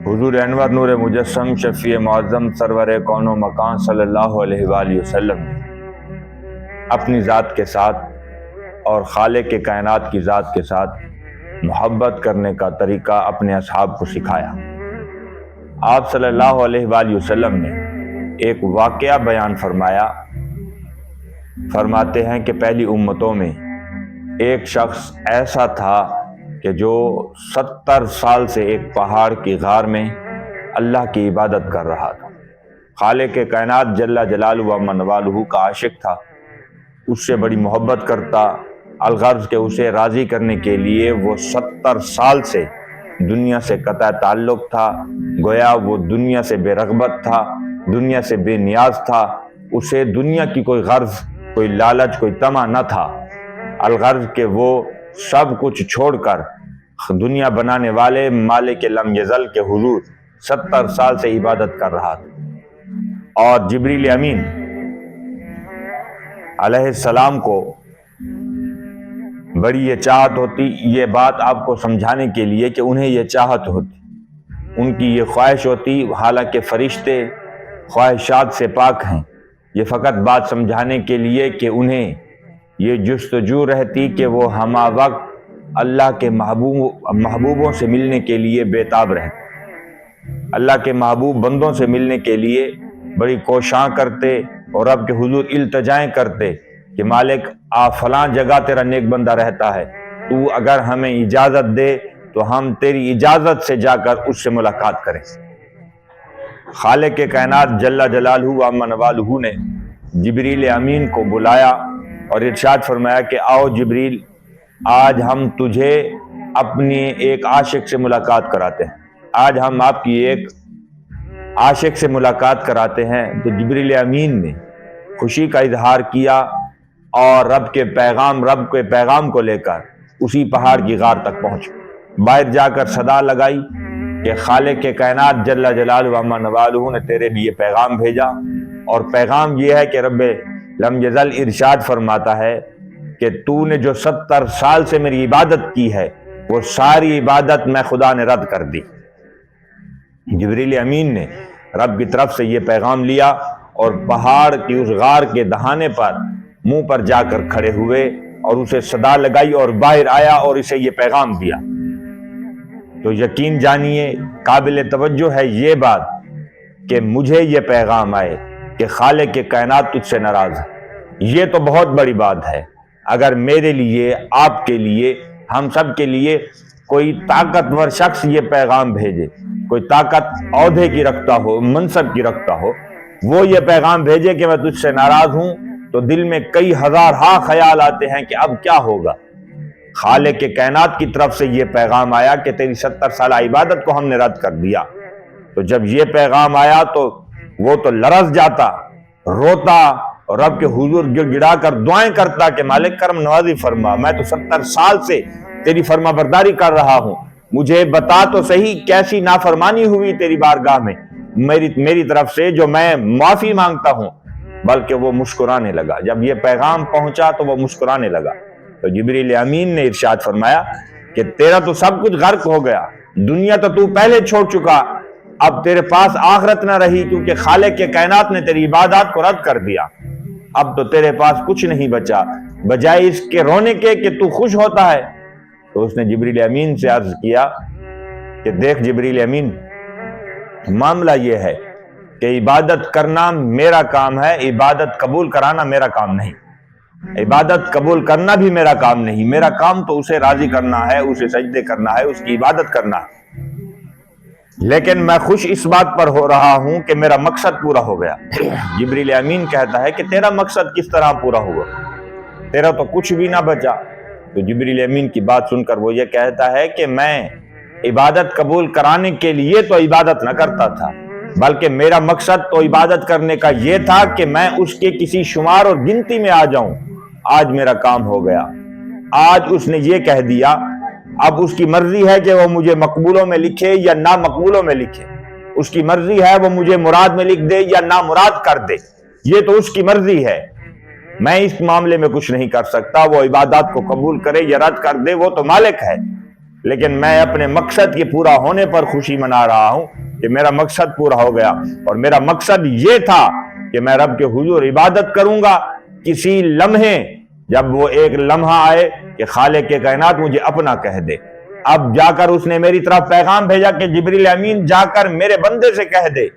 حضور انور نور مجسم شفیع معظم سرور کون و مکان صلی اللہ علیہ وآلہ وسلم نے اپنی ذات کے ساتھ اور خالق کے کائنات کی ذات کے ساتھ محبت کرنے کا طریقہ اپنے اصحاب کو سکھایا۔ آپ صلی اللہ علیہ وآلہ وسلم نے ایک واقعہ بیان فرمایا۔ فرماتے ہیں کہ پہلی امتوں میں ایک شخص ایسا تھا کہ جو 70 سال سے ایک پہاڑ کی غار میں اللہ کی عبادت کر رہا تھا۔ خالق کائنات جل جلالہ و عز والہ کا عاشق تھا، اس سے بڑی محبت کرتا، الغرض کہ اسے راضی کرنے کے لیے وہ 70 سال سے دنیا سے قطع تعلق تھا، گویا وہ دنیا سے بے رغبت تھا، دنیا سے بے نیاز تھا، اسے دنیا کی کوئی غرض، کوئی لالچ، کوئی طمع نہ تھا، الغرض کہ وہ سب کچھ چھوڑ کر دنیا بنانے والے مالک لم یزل کے حضور 70 سال سے عبادت کر رہا تھا۔ اور جبریل امین علیہ السلام کو بڑی یہ چاہت ہوتی، یہ بات آپ کو سمجھانے کے لیے کہ انہیں یہ چاہت ہوتی، ان کی یہ خواہش ہوتی، حالانکہ فرشتے خواہشات سے پاک ہیں، یہ فقط بات سمجھانے کے لیے کہ انہیں یہ جستجو رہتی کہ وہ ہمہ وقت اللہ کے محبوبوں سے ملنے کے لیے بےتاب رہتے، اللہ کے محبوب بندوں سے ملنے کے لیے بڑی کوشاں کرتے اور رب کے حضور التجائیں کرتے کہ مالک آپ فلاں جگہ تیرا نیک بندہ رہتا ہے، تو اگر ہمیں اجازت دے تو ہم تیری اجازت سے جا کر اس سے ملاقات کریں۔ خالق کائنات جل جلالہ و عز والہ نے جبریل امین کو بلایا اور ارشاد فرمایا کہ آؤ جبریل، آج ہم تجھے اپنی ایک عاشق سے ملاقات کراتے ہیں، آج ہم آپ کی ایک عاشق سے ملاقات کراتے ہیں۔ تو جبریل امین نے خوشی کا اظہار کیا اور رب کے پیغام کو لے کر اسی پہاڑ کی غار تک پہنچے۔ باہر جا کر صدا لگائی کہ خالق کے کائنات جل جلالہ و عز والہ نے تیرے لیے پیغام بھیجا، اور پیغام یہ ہے کہ رب لم یزل ارشاد فرماتا ہے کہ تو نے جو 70 سال سے میری عبادت کی ہے وہ ساری عبادت میں خدا نے رد کر دی۔ جبریل امین نے رب کی طرف سے یہ پیغام لیا اور پہاڑ کی اس غار کے دہانے پر منہ پر جا کر کھڑے ہوئے اور اسے صدا لگائی اور باہر آیا اور اسے یہ پیغام دیا۔ تو یقین جانیے قابل توجہ ہے یہ بات کہ مجھے یہ پیغام آئے کہ خالق کے کائنات تجھ سے ناراض ہے، یہ تو بہت بڑی بات ہے۔ اگر میرے لیے، آپ کے لیے، ہم سب کے لیے کوئی طاقتور شخص یہ پیغام بھیجے، کوئی طاقت عہدے کی رکھتا ہو، منصب کی رکھتا ہو، وہ یہ پیغام بھیجے کہ میں تجھ سے ناراض ہوں، تو دل میں کئی ہزار خیال آتے ہیں کہ اب کیا ہوگا۔ خالق کے کائنات کی طرف سے یہ پیغام آیا کہ تیری 70 سالہ عبادت کو ہم نے رد کر دیا۔ تو جب یہ پیغام آیا تو وہ تو لرز جاتا، روتا اور رب کے حضور گڑ گڑا کر دعائیں کرتا کہ مالک کرم نوازی فرما، میں تو 70 سال سے تیری فرما برداری کر رہا ہوں، مجھے بتا تو صحیح کیسی نافرمانی ہوئی تیری بارگاہ میں میری طرف سے جو میں معافی مانگتا ہوں۔ بلکہ وہ مسکرانے لگا، جب یہ پیغام پہنچا تو وہ مسکرانے لگا۔ تو جبریل امین نے ارشاد فرمایا کہ تیرا تو سب کچھ غرق ہو گیا، دنیا تو پہلے چھوڑ چکا، اب تیرے پاس آخرت نہ رہی، کیونکہ خالق کے کائنات نے تیری عبادات کو رد کر دیا، اب تو تیرے پاس کچھ نہیں بچا، بجائے اس کے رونے کے کہ تو خوش ہوتا ہے۔ تو اس نے جبریل امین سے عرض کیا کہ دیکھ جبریل امین، معاملہ یہ ہے کہ عبادت کرنا میرا کام ہے، عبادت قبول کرانا میرا کام نہیں، عبادت قبول کرنا بھی میرا کام نہیں، میرا کام تو اسے راضی کرنا ہے، اسے سجدے کرنا ہے، اس کی عبادت کرنا ہے۔ لیکن میں خوش اس بات پر ہو رہا ہوں کہ میرا مقصد پورا ہو گیا۔ جبریل امین کہتا ہے کہ تیرا مقصد کس طرح پورا ہوا، تیرا تو کچھ بھی نہ بچا۔ تو جبریل امین کی بات سن کر وہ یہ کہتا ہے کہ میں عبادت قبول کرانے کے لیے تو عبادت نہ کرتا تھا، بلکہ میرا مقصد تو عبادت کرنے کا یہ تھا کہ میں اس کے کسی شمار اور گنتی میں آ جاؤں۔ آج میرا کام ہو گیا، آج اس نے یہ کہہ دیا، اب اس کی مرضی ہے کہ وہ مجھے مقبولوں میں لکھے یا نامقبولوں میں لکھے، اس کی مرضی ہے وہ مجھے مراد میں لکھ دے یا نامراد کر دے، یہ تو اس کی مرضی ہے، میں اس معاملے میں کچھ نہیں کر سکتا۔ وہ عبادات کو قبول کرے یا رد کر دے وہ تو مالک ہے۔ لیکن میں اپنے مقصد کے پورا ہونے پر خوشی منا رہا ہوں کہ میرا مقصد پورا ہو گیا، اور میرا مقصد یہ تھا کہ میں رب کے حضور عبادت کروں گا کسی لمحے، جب وہ ایک لمحہ آئے کہ خالق کے کائنات مجھے اپنا کہہ دے۔ اب جا کر اس نے میری طرف پیغام بھیجا کہ جبریل امین جا کر میرے بندے سے کہہ دے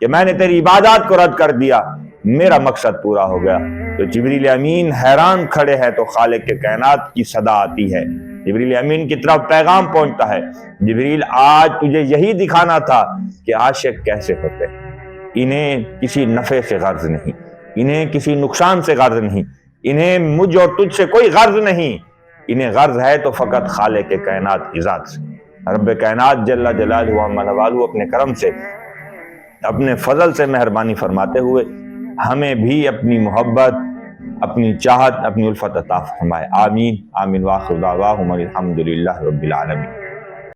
کہ میں نے تیری عبادات کو رد کر دیا، میرا مقصد پورا ہو گیا۔ تو جبریل امین حیران کھڑے ہیں تو خالق کے کائنات کی صدا آتی ہے، جبریل امین کی طرف پیغام پہنچتا ہے، جبریل آج تجھے یہی دکھانا تھا کہ عاشق کیسے ہوتے ہیں، انہیں کسی نفع سے غرض نہیں، انہیں کسی نقصان سے غرض نہیں، انہیں مجھ اور تجھ سے کوئی غرض نہیں، انہیں غرض ہے تو فقط خالق کے کائنات کی ذات سے۔ رب کائنات جل جلالہ و عم نوالہ اپنے کرم سے، اپنے فضل سے مہربانی فرماتے ہوئے ہمیں بھی اپنی محبت، اپنی چاہت، اپنی الفت عطا فرمائے۔ آمین آمین، وآخر دعواہم الحمدللہ رب العالمین۔